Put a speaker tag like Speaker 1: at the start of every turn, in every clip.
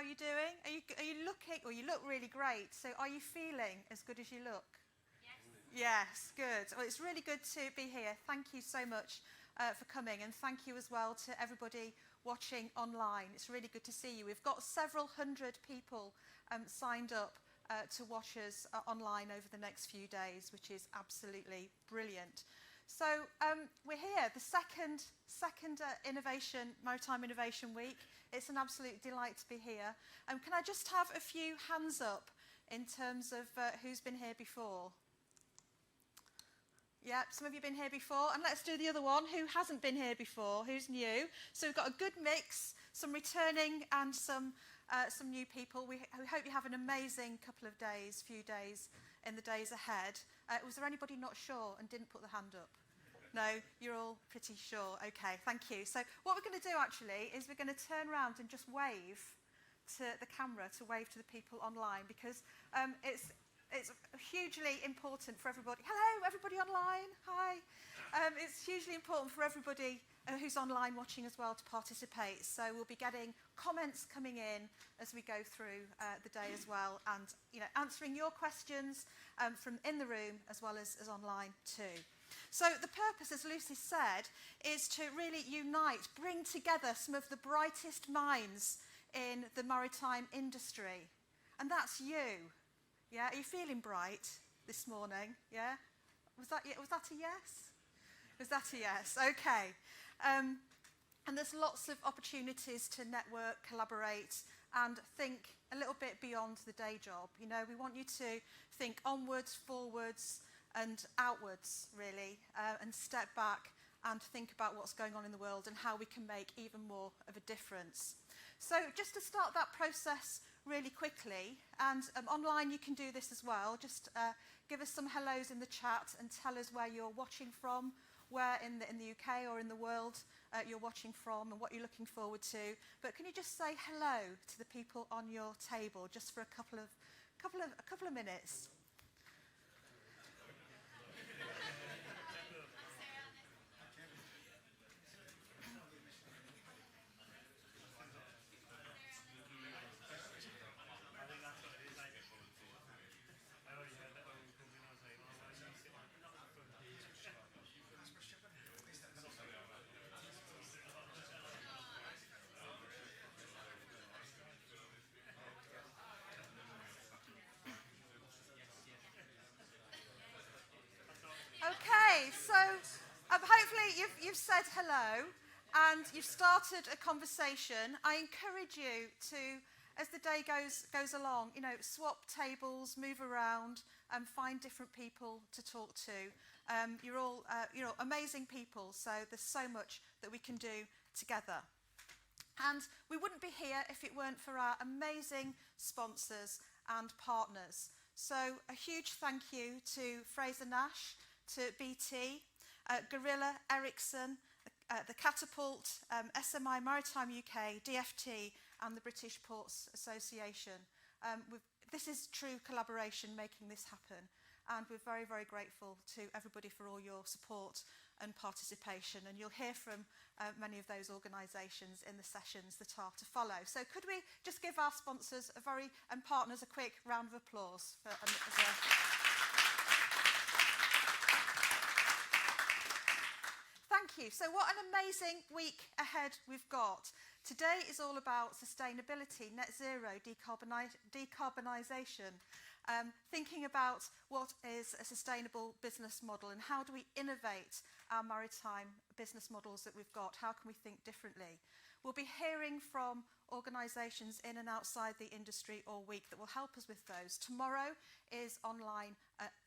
Speaker 1: you doing? Are you looking, or you look really great, so are you feeling as good as you look? Yes, good. Well, it's really good to be here. Thank you so much for coming, and thank you as well to everybody watching online. It's really good to see you. We've got several hundred people signed up to watch us online over the next few days, which is absolutely brilliant. So we're here, the second Maritime Innovation Week. It's an absolute delight to be here. Can I just have a few hands up in terms of who's been here before? Yeah, some of you have been here before. And let's do the other one. Who hasn't been here before? Who's new? So we've got a good mix, some returning and some new people. We hope you have an amazing few days in the days ahead. Was there anybody not sure and didn't put the hand up? No, you're all pretty sure. Okay, thank you. So what we're going to do actually is we're going to turn around and just wave to the camera, to wave to the people online, because it's hugely important for everybody. Hello, everybody online. Hi. It's hugely important for everybody who's online watching as well to participate. So we'll be getting comments coming in as we go through the day as well, and answering your questions from in the room as well as online too. So the purpose, as Lucy said, is to really unite, bring together some of the brightest minds in the maritime industry. And that's you. Yeah, are you feeling bright this morning? Yeah? Was that a yes? Was that a yes? Okay. And there's lots of opportunities to network, collaborate, and think a little bit beyond the day job. We want you to think onwards, forwards, and outwards, really, and step back and think about what's going on in the world and how we can make even more of a difference. So just to start that process really quickly, and online you can do this as well, just give us some hellos in the chat and tell us where you're watching from, where in the UK or in the world you're watching from, and what you're looking forward to. But can you just say hello to the people on your table just for a couple of minutes? Okay, so hopefully you've said hello and you've started a conversation. I encourage you to, as the day goes along, swap tables, move around, and find different people to talk to. You're all amazing people, so there's so much that we can do together. And we wouldn't be here if it weren't for our amazing sponsors and partners. So a huge thank you to Fraser Nash, to BT, Gorilla, Ericsson, the Catapult, SMI Maritime UK, DFT, and the British Ports Association. This is true collaboration making this happen, and we're very, very grateful to everybody for all your support and participation, and you'll hear from many of those organisations in the sessions that are to follow. So could we just give our sponsors and partners a quick round of applause for Thank you. So what an amazing week ahead we've got. Today is all about sustainability, net zero, decarbonisation, thinking about what is a sustainable business model and how do we innovate our maritime business models that we've got. How can we think differently? We'll be hearing from organisations in and outside the industry all week that will help us with those. Tomorrow is online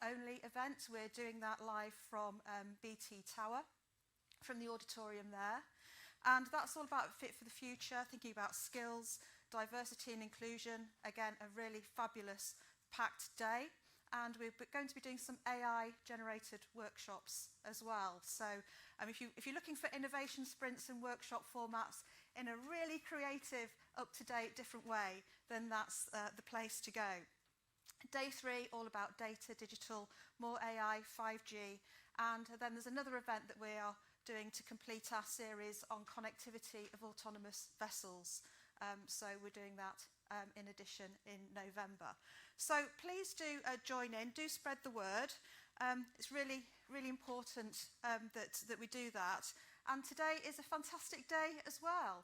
Speaker 1: only event. We're doing that live from BT Tower, from the auditorium there. And that's all about Fit for the Future, thinking about skills, diversity and inclusion. Again, a really fabulous packed day. And we're going to be doing some AI-generated workshops as well. So if you're looking for innovation sprints and workshop formats in a really creative, up-to-date, different way, then that's the place to go. Day 3, all about data, digital, more AI, 5G. And then there's another event that we are doing to complete our series on connectivity of autonomous vessels. So we're doing that in addition in November. So please do join in, do spread the word. It's really, really important that we do that. And today is a fantastic day as well.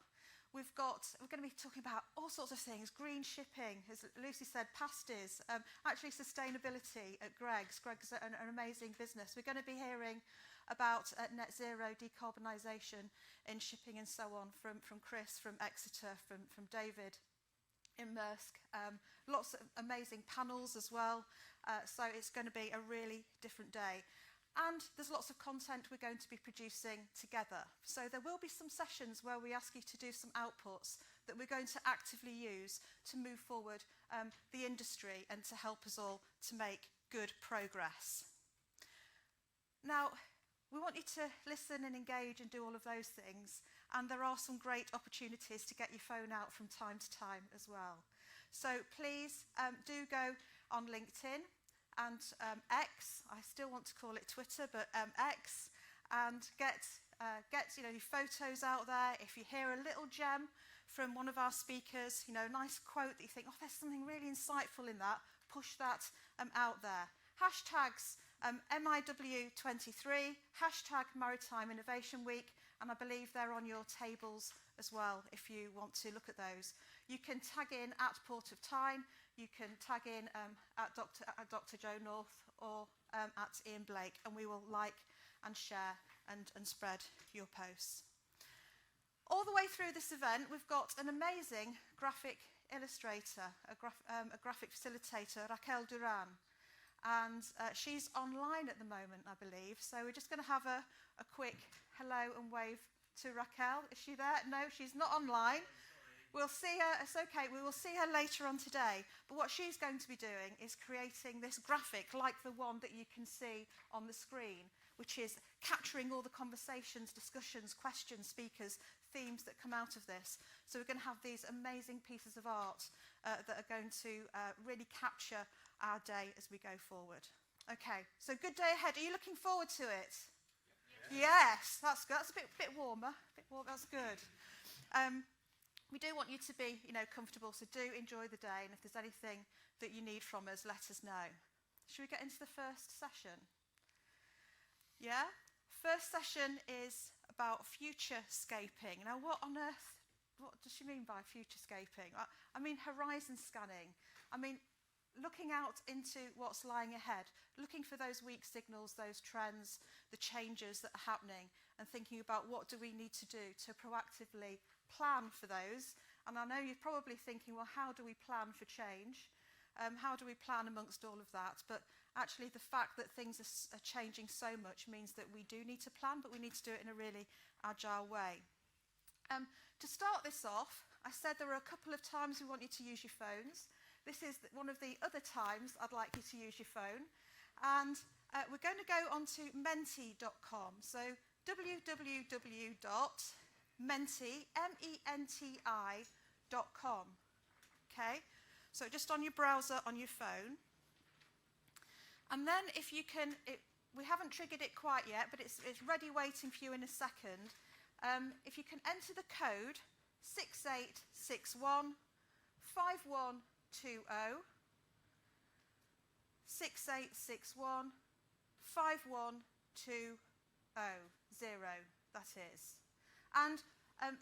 Speaker 1: We're going to be talking about all sorts of things, green shipping, as Lucy said, pasties, actually sustainability at Greg's. Greg's an amazing business. We're going to be hearing about net zero, decarbonisation in shipping and so on from Chris, from Exeter, from David in Maersk. Lots of amazing panels as well. So it's going to be a really different day. And there's lots of content we're going to be producing together. So there will be some sessions where we ask you to do some outputs that we're going to actively use to move forward the industry and to help us all to make good progress. Now, we want you to listen and engage and do all of those things. And there are some great opportunities to get your phone out from time to time as well. So please do go on LinkedIn and X. I still want to call it Twitter, but X, and get your photos out there. If you hear a little gem from one of our speakers, a nice quote that you think, oh, there's something really insightful in that, push that out there. Hashtags MIW23, hashtag Maritime Innovation Week, and I believe they're on your tables as well if you want to look at those. You can tag in at Port of Tyne, you can tag in at Dr. Joe North or at Ian Blake, and we will like and share and spread your posts. All the way through this event, we've got an amazing graphic illustrator, a graphic facilitator, Raquel Duran. And she's online at the moment, I believe. So we're just going to have a quick hello and wave to Raquel. Is she there? No, she's not online. We'll see her, it's okay, we will see her later on today. But what she's going to be doing is creating this graphic like the one that you can see on the screen, which is capturing all the conversations, discussions, questions, speakers, themes that come out of this. So we're going to have these amazing pieces of art that are going to really capture our day as we go forward. Okay, so good day ahead. Are you looking forward to it? Yes, that's good. That's a bit warmer. That's good. We do want you to be, comfortable, so do enjoy the day, and if there's anything that you need from us, let us know. Should we get into the first session? Yeah? First session is about futurescaping. Now, what does she mean by futurescaping? I mean horizon scanning. I mean looking out into what's lying ahead, looking for those weak signals, those trends, the changes that are happening, and thinking about what do we need to do to proactively plan for those. And I know you're probably thinking, well, how do we plan for change? How do we plan amongst all of that? But actually the fact that things are changing so much means that we do need to plan, but we need to do it in a really agile way. To start this off, I said there are a couple of times we want you to use your phones. This is one of the other times I'd like you to use your phone. And we're going to go onto menti.com. So www.menti.com. Okay? So just on your browser on your phone. And then if you can, we haven't triggered it quite yet, but it's ready waiting for you in a second. If you can enter the code 6861 5120 6861 5120 that is. And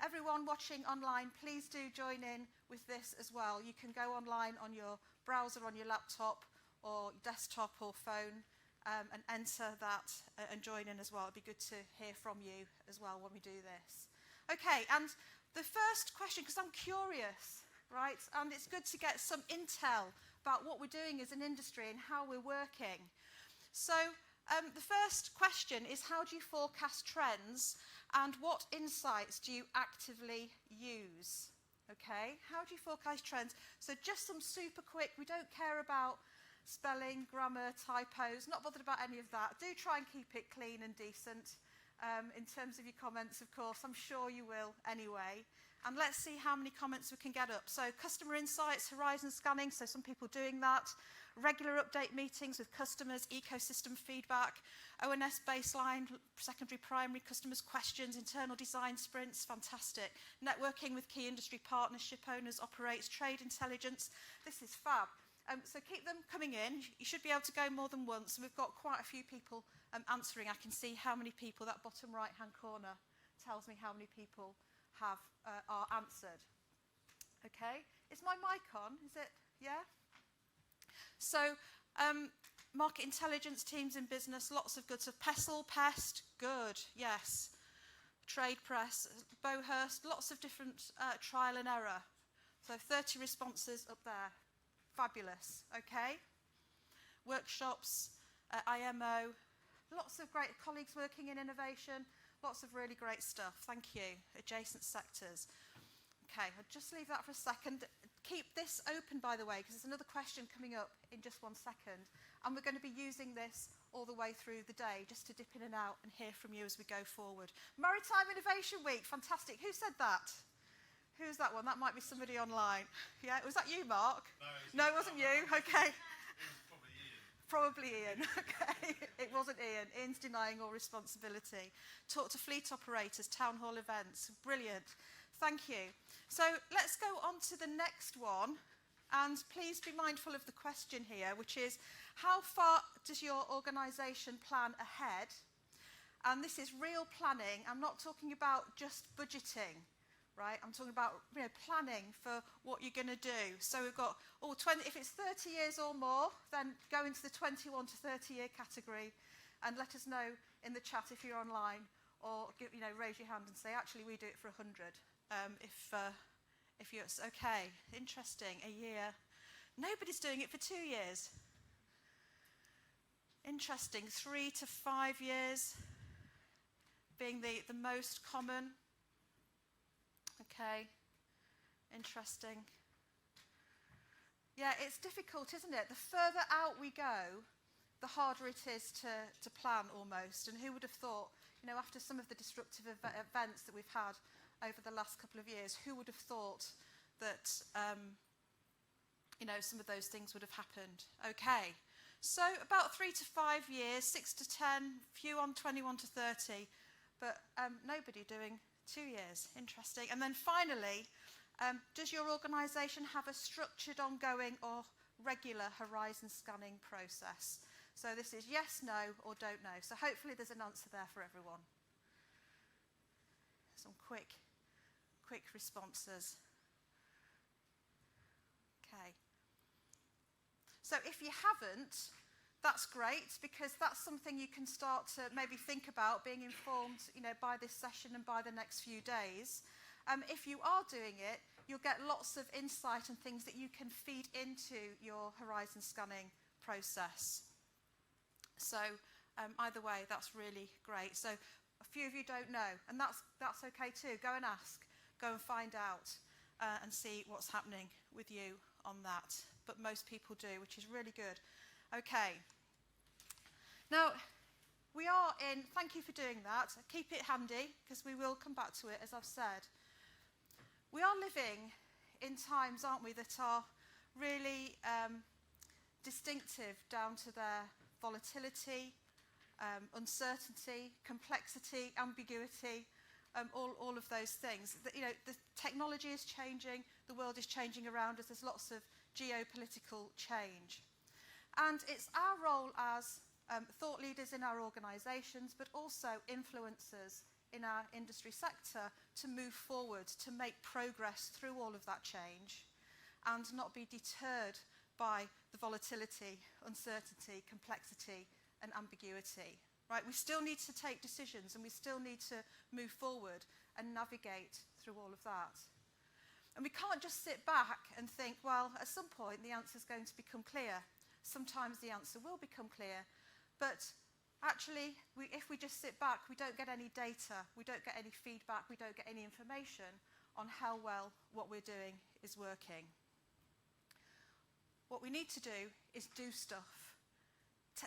Speaker 1: everyone watching online, please do join in with this as well. You can go online on your browser, on your laptop or desktop or phone and enter that and join in as well. It'd be good to hear from you as well when we do this. Okay, and the first question, because I'm curious, right? And it's good to get some intel about what we're doing as an industry and how we're working. So the first question is, how do you forecast trends and what insights do you actively use? Okay, how do you forecast trends? So just some super quick, we don't care about spelling, grammar, typos, not bothered about any of that. Do try and keep it clean and decent in terms of your comments, of course. I'm sure you will anyway. And let's see how many comments we can get up. So customer insights, horizon scanning, so some people doing that. regular update meetings with customers, ecosystem feedback, ONS baseline, secondary, primary customers' questions, internal design sprints, fantastic. Networking with key industry partners, ship owners, operates, trade intelligence. This is fab. So keep them coming in. You should be able to go more than once. And we've got quite a few people answering. I can see how many people, that bottom right-hand corner tells me how many people are answered. Okay, is my mic on? Is it? Yeah? So, market intelligence, teams in business, lots of good stuff. PESTLE, PEST, good, yes. Trade press, Bowhurst, lots of different trial and error. So 30 responses up there. Fabulous, okay? Workshops, IMO, lots of great colleagues working in innovation, lots of really great stuff. Thank you. Adjacent sectors. Okay, I'll just leave that for a second. Keep this open, by the way, because there's another question coming up in just 1 second. And we're going to be using this all the way through the day, just to dip in and out and hear from you as we go forward. Maritime Innovation Week, fantastic. Who said that? Who's that one? That might be somebody online. Yeah, was that you, Mark? No, it wasn't you. Okay.
Speaker 2: It was
Speaker 1: Probably Ian. Okay. It wasn't Ian. Ian's denying all responsibility. Talk to fleet operators, town hall events. Brilliant. Thank you. So let's go on to the next one. And please be mindful of the question here, which is, how far does your organisation plan ahead? And this is real planning. I'm not talking about just budgeting, right? I'm talking about planning for what you're going to do. So we've got, if it's 30 years or more, then go into the 21 to 30 year category and let us know in the chat if you're online, or raise your hand and say, actually, we do it for 100. If you're okay, interesting, a year. Nobody's doing it for 2 years. Interesting, 3 to 5 years being the most common. Okay, interesting. Yeah, it's difficult, isn't it? The further out we go, the harder it is to plan almost. And who would have thought, after some of the disruptive events that we've had over the last couple of years, who would have thought that, some of those things would have happened? Okay, so about 3 to 5 years, 6 to 10, few on 21 to 30, but nobody doing 2 years. Interesting. And then finally, does your organisation have a structured, ongoing or regular horizon scanning process? So this is yes, no, or don't know. So hopefully there's an answer there for everyone. Some quick responses. Okay. So if you haven't, that's great, because that's something you can start to maybe think about, being informed, by this session and by the next few days. If you are doing it, you'll get lots of insight and things that you can feed into your horizon scanning process. So either way, that's really great. So a few of you don't know, and that's okay too. Go and ask, go and find out, and see what's happening with you on that. But most people do, which is really good. Okay. Now, we are in, thank you for doing that. Keep it handy, because we will come back to it, as I've said. We are living in times, aren't we, that are really distinctive down to their volatility, uncertainty, complexity, ambiguity, all of those things. The technology is changing, the world is changing around us, there's lots of geopolitical change. And it's our role as thought leaders in our organisations, but also influencers in our industry sector, to move forward, to make progress through all of that change, and not be deterred by the volatility, uncertainty, complexity, and ambiguity. Right? We still need to take decisions, and we still need to move forward and navigate through all of that. And we can't just sit back and think, well, at some point the answer is going to become clear. Sometimes the answer will become clear, but actually, if we just sit back, we don't get any data, we don't get any feedback, we don't get any information on how well what we're doing is working. What we need to do is do stuff,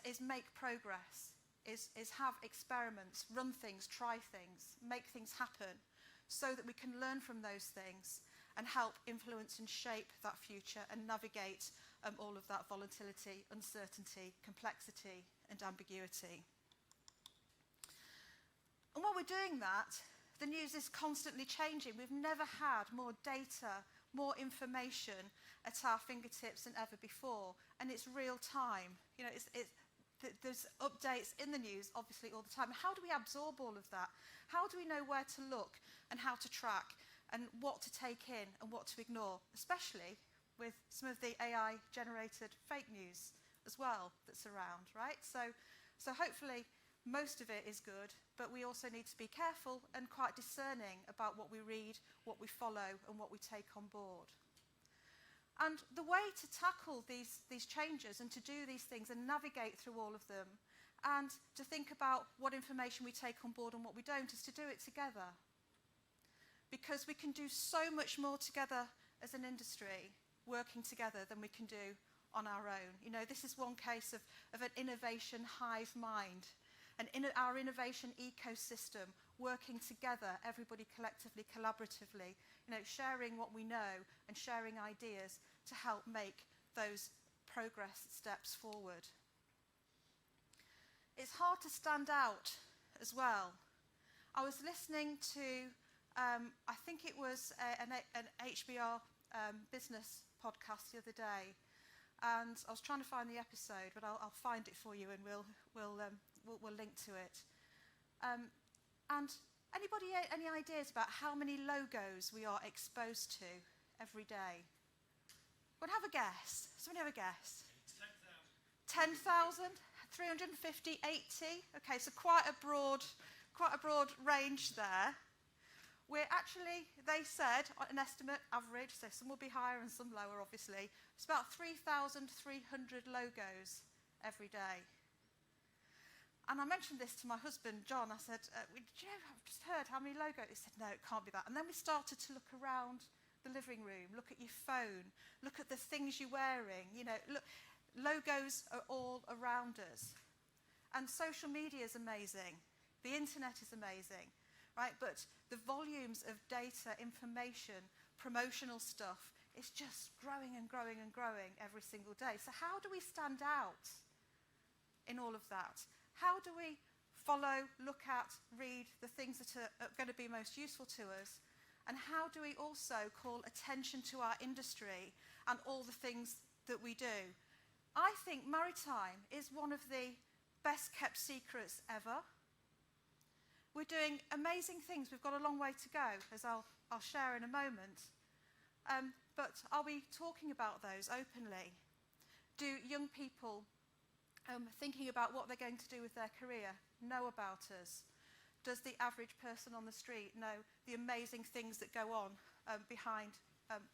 Speaker 1: is make progress, is have experiments, run things, try things, make things happen, so that we can learn from those things and help influence and shape that future and navigate all of that volatility, uncertainty, complexity and ambiguity. And while we're doing that, the news is constantly changing. We've never had more data, more information at our fingertips than ever before, and it's real time. You know, there's updates in the news, obviously, all the time. How do we absorb all of that? How do we know where to look and how to track and what to take in and what to ignore, especially with some of the AI-generated fake news as well that's around, right? So hopefully most of it is good, but we also need to be careful and quite discerning about what we read, what we follow, and what we take on board. And the way to tackle these changes and to do these things and navigate through all of them and to think about what information we take on board and what we don't is to do it together. Because we can do so much more together as an industry, working together, than we can do on our own. You know, this is one case of an innovation hive mind, and our innovation ecosystem working together, everybody collectively, collaboratively, you know, sharing what we know and sharing ideas to help make those progress steps forward. It's hard to stand out as well. I was listening to, I think it was an HBR business podcast the other day, and I was trying to find the episode, but I'll find it for you and we'll link to it. And anybody, any ideas about how many logos we are exposed to every day? Would have a guess? Somebody have a guess? 10,000? 350, 80? Okay, so quite a broad range there. We're actually, they said, an estimate, average, so some will be higher and some lower, obviously. It's about 3,300 logos every day. And I mentioned this to my husband, John. I said, do you know, I've just heard how many logos? He said, no, it can't be that. And then we started to look around the living room, look at your phone, look at the things you're wearing. You know, look, logos are all around us. And social media is amazing. The internet is amazing, right? But the volumes of data, information, promotional stuff is just growing and growing and growing every single day. So how do we stand out in all of that? How do we follow, look at, read the things that are going to be most useful to us? And how do we also call attention to our industry and all the things that we do? I think maritime is one of the best kept secrets ever. We're doing amazing things. We've got a long way to go, as I'll share in a moment. But are we talking about those openly? Do young people thinking about what they're going to do with their career know about us? Does the average person on the street know the amazing things that go on behind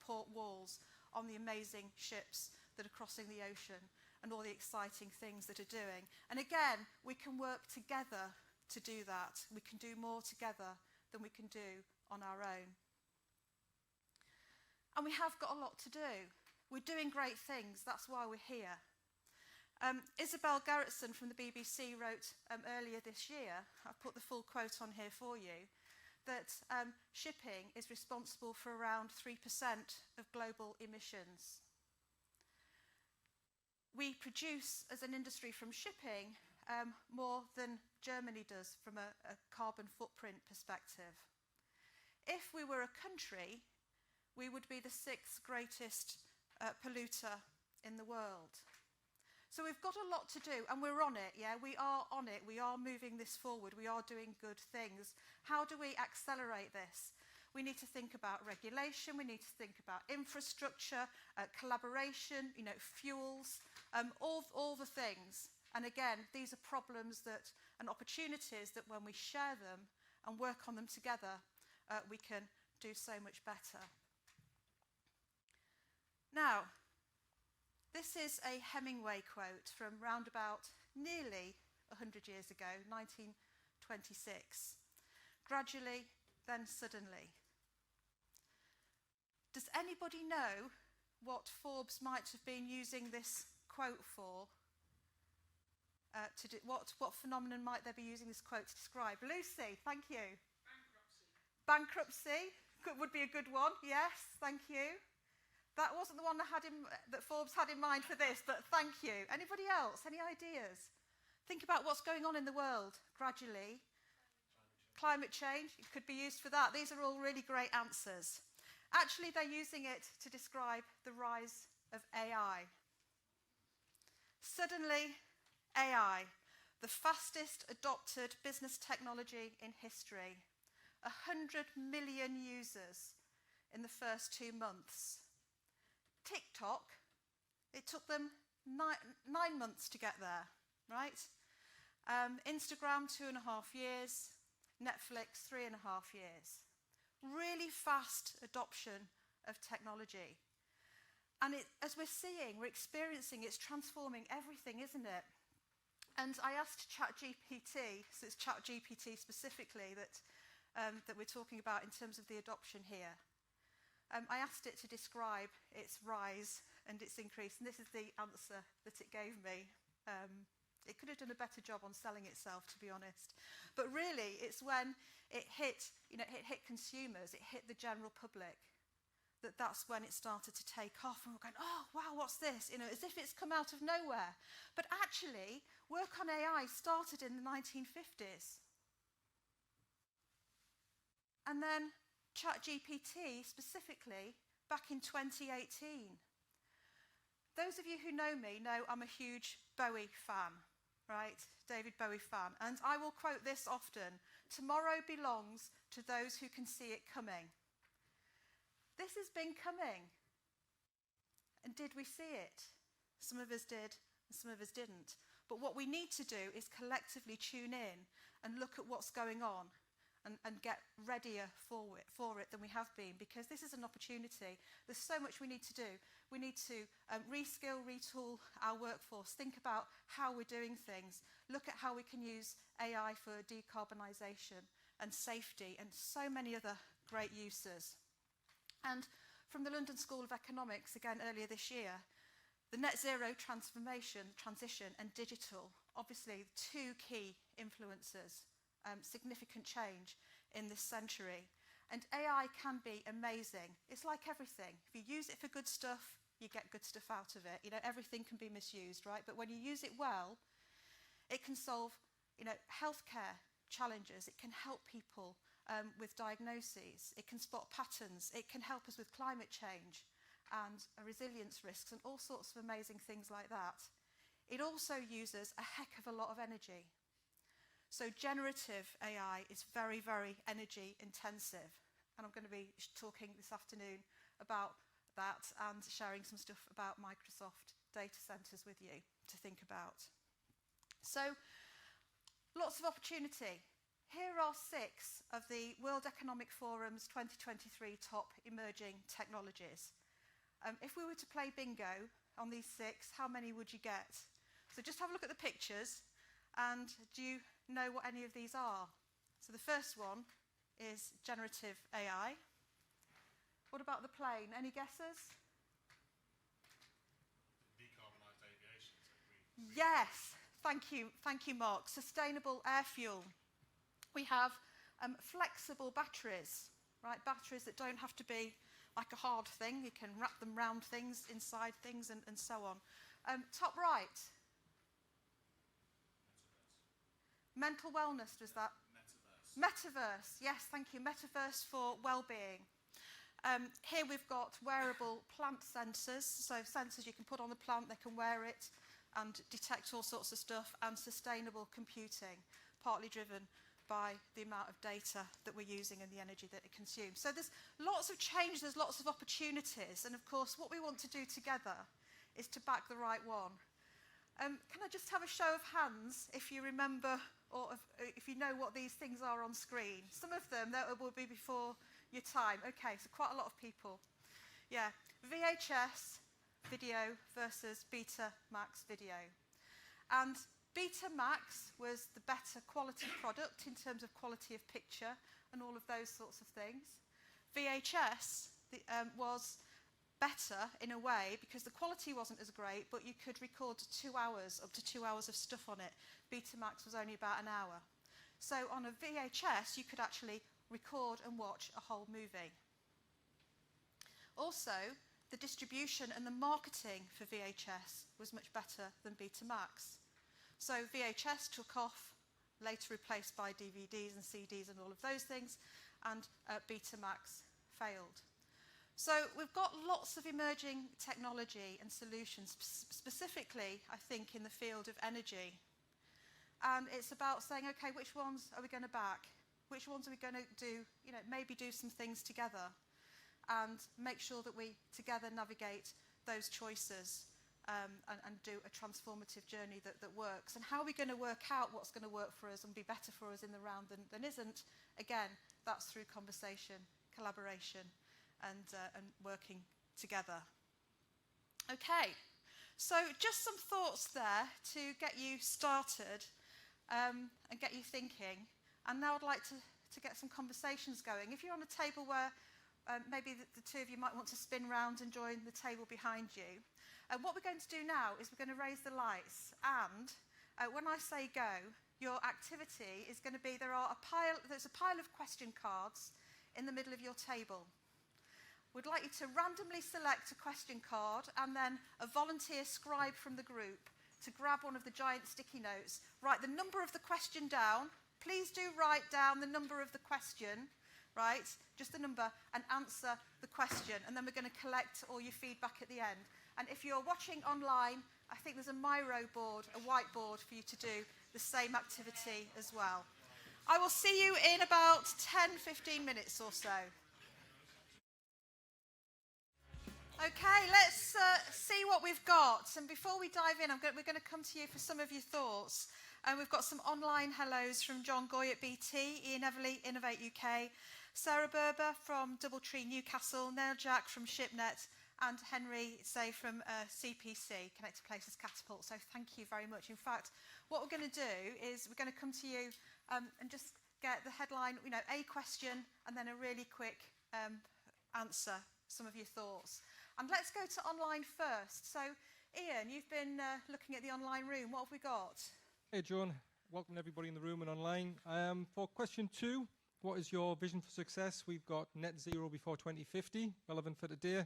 Speaker 1: port walls, on the amazing ships that are crossing the ocean, and all the exciting things that are doing? And again, we can work together to do that. We can do more together than we can do on our own. And we have got a lot to do. We're doing great things. That's why we're here. Isabel Gerritsen from the BBC wrote earlier this year, I've put the full quote on here for you, that shipping is responsible for around 3% of global emissions. We produce, as an industry from shipping, more than Germany does from a carbon footprint perspective. If we were a country, we would be the 6th greatest polluter in the world. So we've got a lot to do, and we're on it, yeah? We are on it. We are moving this forward. We are doing good things. How do we accelerate this? We need to think about regulation. We need to think about infrastructure, collaboration, you know, fuels, all the things. And again, these are problems and opportunities that when we share them and work on them together, we can do so much better. Now, this is a Hemingway quote from round about nearly 100 years ago, 1926. Gradually, then suddenly. Does anybody know what Forbes might have been using this quote for? What phenomenon might they be using this quote to describe? Lucy, thank you.
Speaker 2: Bankruptcy.
Speaker 1: Bankruptcy, would be a good one. Yes, thank you. That wasn't the one that Forbes had in mind for this, but thank you. Anybody else? Any ideas? Think about what's going on in the world gradually. Climate change, it could be used for that. These are all really great answers. Actually, they're using it to describe the rise of AI. Suddenly, AI, the fastest adopted business technology in history. 100 million users in the first 2 months. TikTok, it took them nine months to get there, right? Instagram, 2.5 years. Netflix, 3.5 years. Really fast adoption of technology. And as we're seeing, we're experiencing, it's transforming everything, isn't it? And I asked ChatGPT, so it's ChatGPT specifically that we're talking about in terms of the adoption here. I asked it to describe its rise and its increase, and this is the answer that it gave me. It could have done a better job on selling itself, to be honest. But really, it's when it hit consumers, it hit the general public, that's when it started to take off. And we're going, oh, wow, what's this? As if it's come out of nowhere. But actually, work on AI started in the 1950s. And then ChatGPT, specifically, back in 2018. Those of you who know me know I'm a huge Bowie fan, right? David Bowie fan. And I will quote this often: tomorrow belongs to those who can see it coming. This has been coming. And did we see it? Some of us did, and some of us didn't. But what we need to do is collectively tune in and look at what's going on and get readier for it than we have been, because this is an opportunity. There's so much we need to do. We need to reskill, retool our workforce, think about how we're doing things, look at how we can use AI for decarbonisation and safety and so many other great uses. And from the London School of Economics, again earlier this year, the net zero transition and digital, obviously two key influencers. Significant change in this century. And AI can be amazing. It's like everything. If you use it for good stuff, you get good stuff out of it. Everything can be misused, right? But when you use it well, it can solve, healthcare challenges. It can help people with diagnoses. It can spot patterns. It can help us with climate change and resilience risks and all sorts of amazing things like that. It also uses a heck of a lot of energy. So generative AI is very, very energy intensive. And I'm going to be talking this afternoon about that and sharing some stuff about Microsoft data centers with you to think about. So lots of opportunity. Here are 6 of the World Economic Forum's 2023 top emerging technologies. If we were to play bingo on these 6, how many would you get? So just have a look at the pictures. And do you know what any of these are? So the first one is generative AI. What about the plane? Any guesses?
Speaker 2: Decarbonised aviation.
Speaker 1: Yes, thank you, Mark. Sustainable air fuel. We have flexible batteries, right? Batteries that don't have to be like a hard thing. You can wrap them round things, inside things, and so on. Top right. Mental wellness, was that? Metaverse, yes, thank you. Metaverse for well-being. Here we've got wearable plant sensors, so sensors you can put on the plant, they can wear it and detect all sorts of stuff, and sustainable computing, partly driven by the amount of data that we're using and the energy that it consumes. So there's lots of change, there's lots of opportunities, and of course what we want to do together is to back the right one. Can I just have a show of hands if you remember or if you know what these things are on screen? Some of them that will be before your time. Okay, so quite a lot of people. Yeah, VHS video versus Betamax video. And Betamax was the better quality product in terms of quality of picture and all of those sorts of things. VHS was better in a way because the quality wasn't as great, but you could record 2 hours, up to 2 hours of stuff on it. Betamax was only about an hour. So on a VHS, you could actually record and watch a whole movie. Also, the distribution and the marketing for VHS was much better than Betamax. So VHS took off, later replaced by DVDs and CDs and all of those things, and Betamax failed. So we've got lots of emerging technology and solutions, specifically, I think, in the field of energy. And it's about saying, okay, which ones are we going to back? Which ones are we going to do, maybe do some things together and make sure that we together navigate those choices and do a transformative journey that works. And how are we going to work out what's going to work for us and be better for us in the round than isn't? Again, that's through conversation, collaboration, and working together. Okay, so just some thoughts there to get you started and get you thinking. And now I'd like to get some conversations going. If you're on a table where maybe the two of you might want to spin round and join the table behind you. What we're going to do now is we're going to raise the lights, and when I say go, your activity is going to be, there's a pile of question cards in the middle of your table. We'd like you to randomly select a question card and then a volunteer scribe from the group to grab one of the giant sticky notes, write the number of the question down. Please do write down the number of the question, right? Just the number, and answer the question. And then we're going to collect all your feedback at the end. And if you're watching online, I think there's a Miro board, a whiteboard for you to do the same activity as well. I will see you in about 10-15 minutes or so. Okay, let's see what we've got. And before we dive in, we're going to come to you for some of your thoughts. And we've got some online hellos from John Goy at BT, Ian Everly, Innovate UK, Sarah Berber from Doubletree Newcastle, Neil Jack from ShipNet, and Henry Say from CPC, Connected Places Catapult. So thank you very much. In fact, what we're going to do is we're going to come to you and just get the headline, a question, and then a really quick answer, some of your thoughts. And let's go to online first. So, Ian, you've been looking at the online room. What have we got?
Speaker 3: Hey, John. Welcome everybody in the room and online. For question 2, what is your vision for success? We've got net zero before 2050, relevant for today,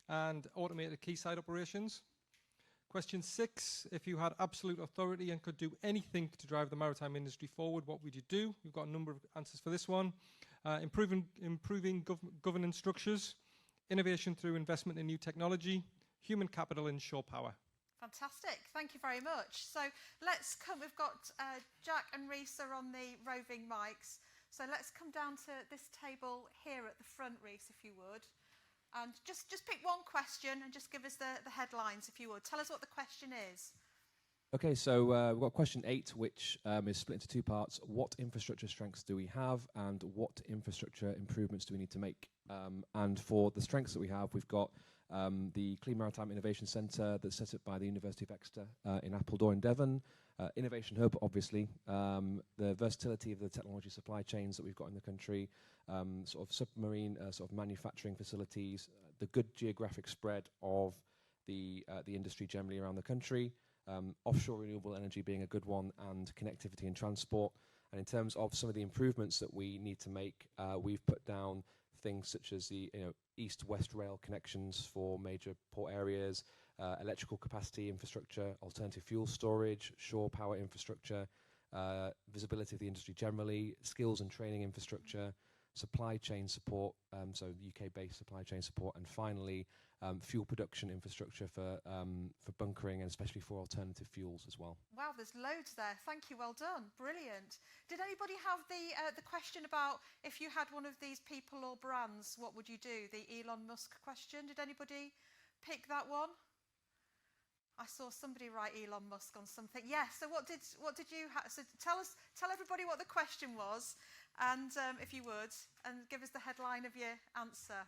Speaker 3: and automated quayside operations. Question 6, if you had absolute authority and could do anything to drive the maritime industry forward, what would you do? We've got a number of answers for this one. Improving governance structures, innovation through investment in new technology, human capital and shore power.
Speaker 1: Fantastic, thank you very much. So we've got Jack and Rhys are on the roving mics. So let's come down to this table here at the front, Rhys, if you would. And just pick one question and just give us the headlines, if you would. Tell us what the question is.
Speaker 4: Okay, so we've got question 8, which is split into 2 parts. What infrastructure strengths do we have, and what infrastructure improvements do we need to make? And for the strengths that we have, we've got the Clean Maritime Innovation Centre that's set up by the University of Exeter in Appledore in Devon. Innovation Hub, obviously. The versatility of the technology supply chains that we've got in the country. Sort of submarine sort of manufacturing facilities. The good geographic spread of the industry generally around the country. Offshore renewable energy being a good one, and connectivity and transport. And in terms of some of the improvements that we need to make, we've put down things such as the east-west rail connections for major port areas, electrical capacity infrastructure, alternative fuel storage, shore power infrastructure, visibility of the industry generally, skills and training infrastructure, supply chain support, so UK-based supply chain support, and finally fuel production infrastructure for bunkering and especially for alternative fuels as well.
Speaker 1: Wow, there's loads there. Thank you, well done. Brilliant. Did anybody have the question about if you had one of these people or brands, what would you do? The Elon Musk question. Did anybody pick that one? I saw somebody write Elon Musk on something. Yes. So what did you have? So tell everybody what the question was, and if you would, and give us the headline of your answer.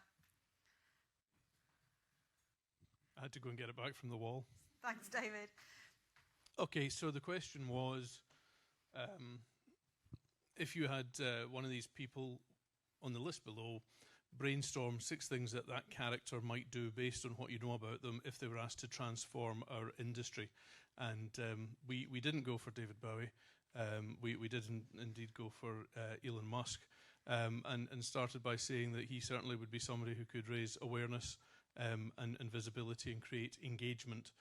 Speaker 2: I had to go and get it back from the wall.
Speaker 1: Thanks, David.
Speaker 2: Okay, so the question was, if you had one of these people on the list below brainstorm 6 things that character might do based on what you know about them if they were asked to transform our industry. And we didn't go for David Bowie. We did indeed go for Elon Musk, and started by saying that he certainly would be somebody who could raise awareness and visibility and create engagement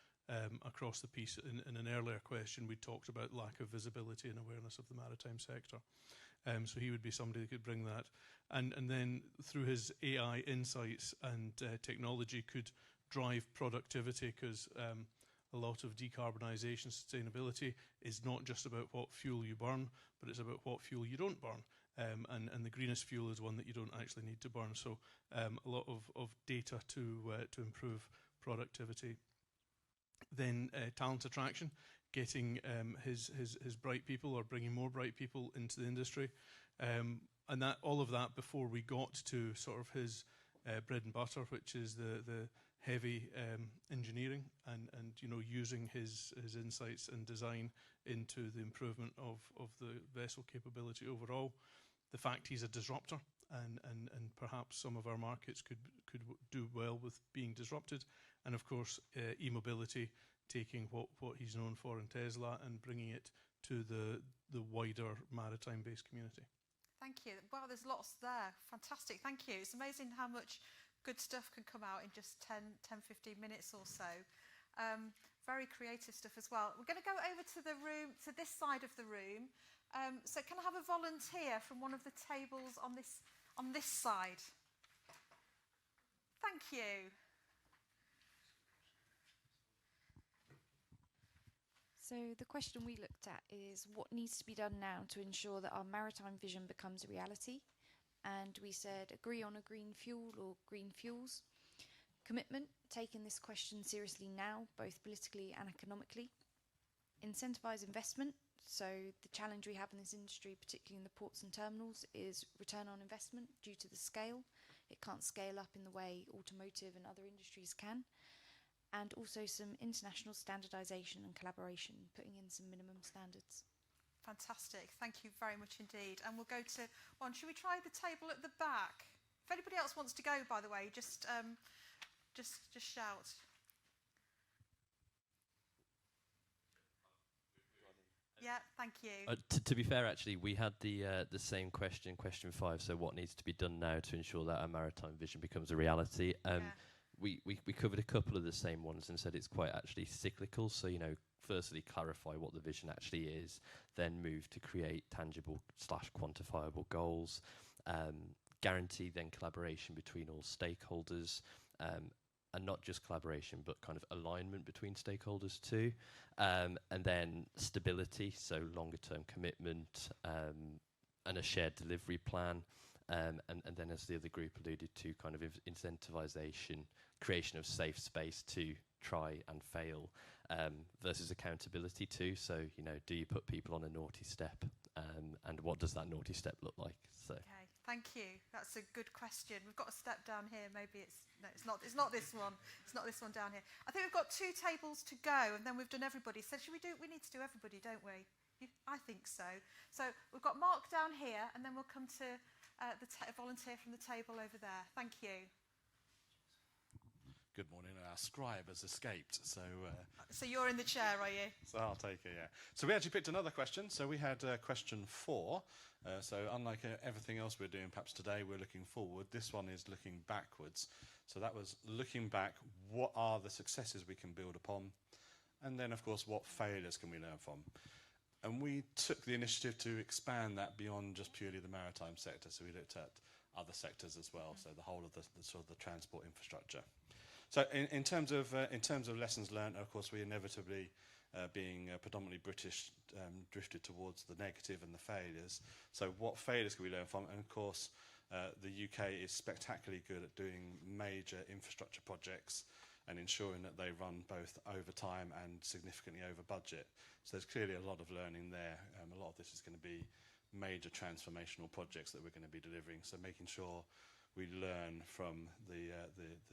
Speaker 2: across the piece. In an earlier question, we talked about lack of visibility and awareness of the maritime sector. So he would be somebody that could bring that. And then through his AI insights and technology could drive productivity, because a lot of decarbonisation, sustainability is not just about what fuel you burn, but it's about what fuel you don't burn. And the greenest fuel is one that you don't actually need to burn. So a lot of data to improve productivity. Then talent attraction, getting his bright people, or bringing more bright people into the industry. And that all of that before we got to sort of his bread and butter, which is the heavy engineering and you know, using his insights and design into the improvement of the vessel capability overall. The fact he's a disruptor, and perhaps some of our markets could do well with being disrupted. And of course, e-mobility, taking what he's known for in Tesla and bringing it to the wider maritime-based community.
Speaker 1: Thank you. Wow, there's lots there. Fantastic. Thank you. It's amazing how much good stuff can come out in just 10, 15 minutes or so. Very creative stuff as well. We're going to go over to the room, to this side of the room. So can I have a volunteer from one of the tables on this side? Thank you.
Speaker 5: So the question we looked at is what needs to be done now to ensure that our maritime vision becomes a reality. And we said agree on a green fuel or green fuels. Commitment, taking this question seriously now, both politically and economically. Incentivise investment. So the challenge we have in this industry, particularly in the ports and terminals, is return on investment due to the scale. It can't scale up in the way automotive and other industries can. And also some international standardisation and collaboration, putting in some minimum standards.
Speaker 1: Fantastic. Thank you very much indeed. And we'll go to one. Should we try the table at the back? If anybody else wants to go, by the way, just shout. Yeah, thank you.
Speaker 6: To be fair, actually, we had the same question 5. So, what needs to be done now to ensure that our maritime vision becomes a reality?
Speaker 1: Yeah.
Speaker 6: We covered a couple of the same ones and said it's quite actually cyclical. So, you know, firstly, clarify what the vision actually is, then move to create tangible / quantifiable goals, guarantee then collaboration between all stakeholders, and not just collaboration, but kind of alignment between stakeholders too. And then stability, so longer term commitment, and a shared delivery plan. And then, as the other group alluded to, kind of incentivization, creation of safe space to try and fail, versus accountability too. So, you know, do you put people on a naughty step, and what does that naughty step look like? So.
Speaker 1: Okay, thank you. That's a good question. We've got a step down here. Maybe it's not this one. It's not this one down here. I think we've got 2 tables to go, and then we've done everybody. So we need to do everybody, don't we? I think so. So we've got Mark down here, and then we'll come to the volunteer from the table over there. Thank you.
Speaker 7: Good morning. Our scribe has escaped, so
Speaker 1: you're in the chair, are you?
Speaker 7: So I'll take it. Yeah. So we actually picked another question. So we had question 4. So unlike everything else we're doing, perhaps today we're looking forward. This one is looking backwards. So that was looking back. What are the successes we can build upon, and then of course what failures can we learn from? And we took the initiative to expand that beyond just purely the maritime sector. So we looked at other sectors as well. So the whole of the sort of the transport infrastructure. So in terms of lessons learned, of course, we inevitably, being predominantly British, drifted towards the negative and the failures. So what failures can we learn from? And of course, the UK is spectacularly good at doing major infrastructure projects and ensuring that they run both over time and significantly over budget. So there's clearly a lot of learning there. A lot of this is going to be major transformational projects that we're going to be delivering. So making sure we learn from the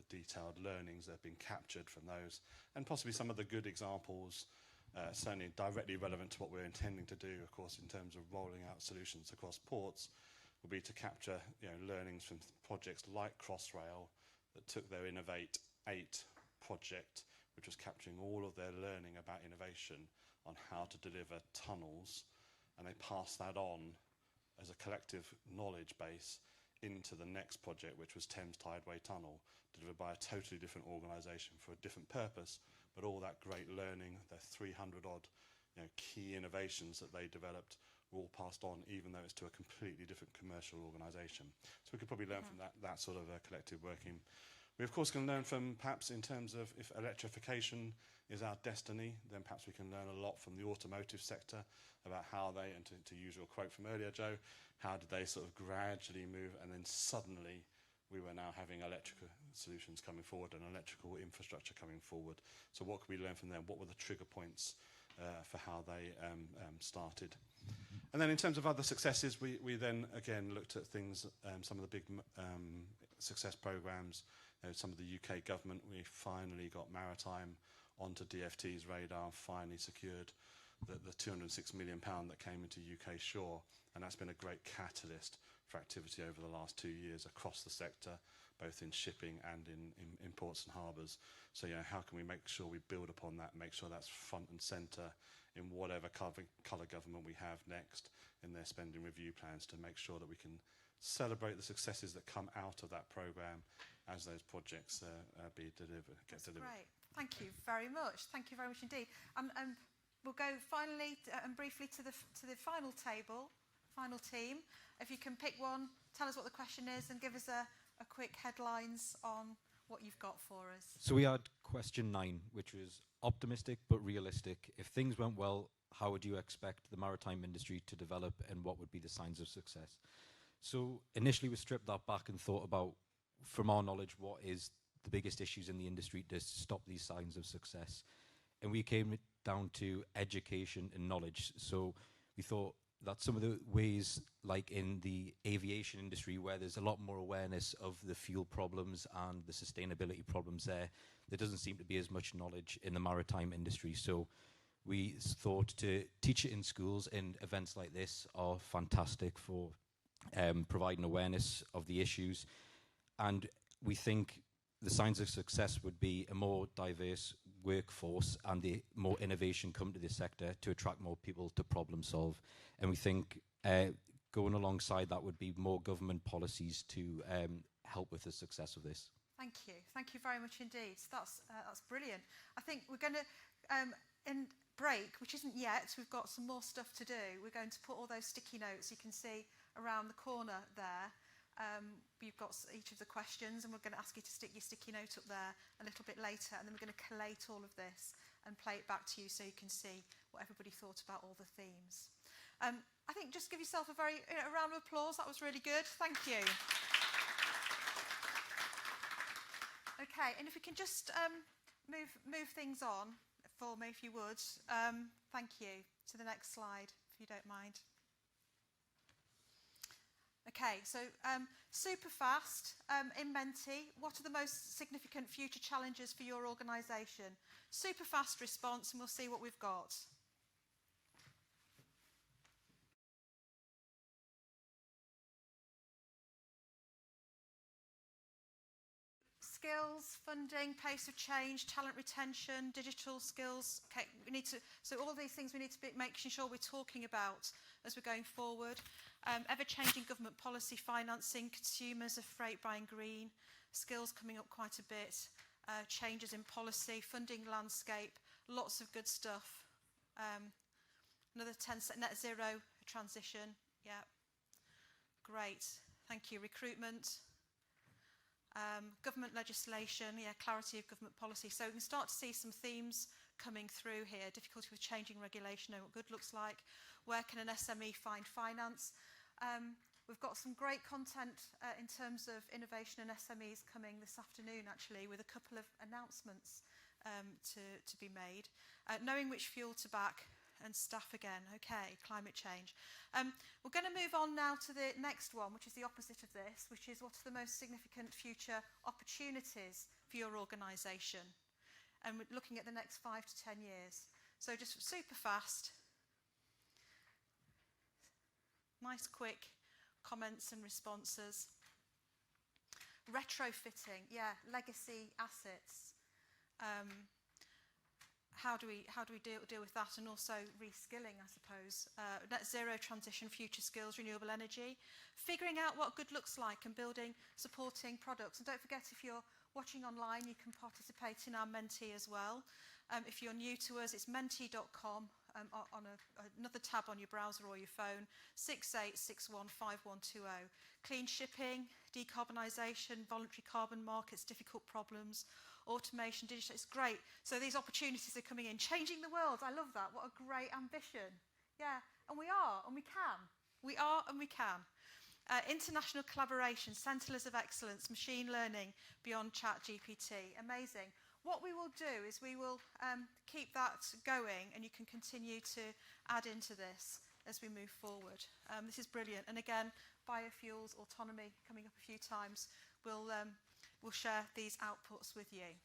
Speaker 7: detailed learnings that have been captured from those, and possibly some of the good examples, certainly directly relevant to what we're intending to do, of course, in terms of rolling out solutions across ports, will be to capture, you know, learnings from projects like Crossrail that took their Innovate 8 project, which was capturing all of their learning about innovation on how to deliver tunnels, and they passed that on as a collective knowledge base into the next project, which was Thames Tideway Tunnel, delivered by a totally different organisation for a different purpose, but all that great learning, the 300 odd key innovations that they developed were all passed on, even though it's to a completely different commercial organisation. So we could probably learn from that sort of collective working. We of course can learn from, perhaps in terms of, if electrification is our destiny, then perhaps we can learn a lot from the automotive sector about how they, and to use your quote from earlier, Joe, how did they sort of gradually move, and then suddenly we were now having electrical solutions coming forward and electrical infrastructure coming forward. So what could we learn from them? What were the trigger points for how they started? And then in terms of other successes, we then again looked at things, some of the big success programs, some of the UK government. We finally got maritime onto DFT's radar, finally secured the £206 million that came into UK shore, and that's been a great catalyst for activity over the last 2 years across the sector, both in shipping and in ports and harbours. So how can we make sure we build upon that, make sure that's front and centre in whatever colour government we have next in their spending review plans, to make sure that we can celebrate the successes that come out of that programme as those projects get delivered.
Speaker 1: Great. Thank you very much. Thank you very much indeed. We'll go finally and briefly to the final table, final team. If you can pick one, tell us what the question is and give us a quick headlines on what you've got for us.
Speaker 8: So we had question 9, which was optimistic but realistic. If things went well, how would you expect the maritime industry to develop, and what would be the signs of success? So initially we stripped that back and thought about, from our knowledge, what is the biggest issues in the industry to stop these signs of success. And we came down to education and knowledge. So we thought that some of the ways, like in the aviation industry, where there's a lot more awareness of the fuel problems and the sustainability problems there doesn't seem to be as much knowledge in the maritime industry. So we thought to teach it in schools, and events like this are fantastic for providing awareness of the issues. And we think the signs of success would be a more diverse workforce and the more innovation come to this sector to attract more people to problem solve. And we think going alongside that would be more government policies to help with the success of this.
Speaker 1: Thank you. Thank you very much indeed. That's brilliant. I think we're going to, in break, which isn't yet, we've got some more stuff to do. We're going to put all those sticky notes you can see around the corner there. You've got each of the questions, and we're going to ask you to stick your sticky note up there a little bit later, and then we're going to collate all of this and play it back to you so you can see what everybody thought about all the themes. I think just give yourself a round of applause. That was really good. Thank you. Okay, and if we can just move things on for me, if you would. Thank you. To the next slide, if you don't mind. Okay, so super fast, in Menti, what are the most significant future challenges for your organisation? Super fast response, and we'll see what we've got. Skills, funding, pace of change, talent retention, digital skills. Okay, so all of these things we need to be making sure we're talking about as we're going forward. Ever-changing government policy, financing, consumers of freight buying green, skills coming up quite a bit, changes in policy, funding landscape, lots of good stuff. Another 10 net zero transition, yeah. Great, thank you. Recruitment. Government legislation, yeah, clarity of government policy. So we can start to see some themes coming through here. Difficulty with changing regulation, know what good looks like. Where can an SME find finance? We've got some great content in terms of innovation and SMEs coming this afternoon, actually, with a couple of announcements to be made. Knowing which fuel to back, and staff again. Okay, climate change. We're going to move on now to the next one, which is the opposite of this, which is what are the most significant future opportunities for your organisation? And we're looking at the next 5 to 10 years. So just super fast. Nice quick comments and responses. Retrofitting, yeah, legacy assets. how do we deal with that, and also reskilling, I suppose. Net zero transition, future skills, renewable energy, figuring out what good looks like and building supporting products. And don't forget, if you're watching online, you can participate in our Mentee as well. If you're new to us, it's mentee.com, on another tab on your browser or your phone, 68615120. Clean shipping, decarbonisation, voluntary carbon markets, difficult problems, automation, digital, it's great. So these opportunities are coming in. Changing the world, I love that. What a great ambition. Yeah, and we are, and we can. We are, and we can. International collaboration, centres of excellence, machine learning beyond ChatGPT, amazing. What we will do is we will keep that going, and you can continue to add into this as we move forward. This is brilliant. And again, biofuels, autonomy coming up a few times. We'll share these outputs with you.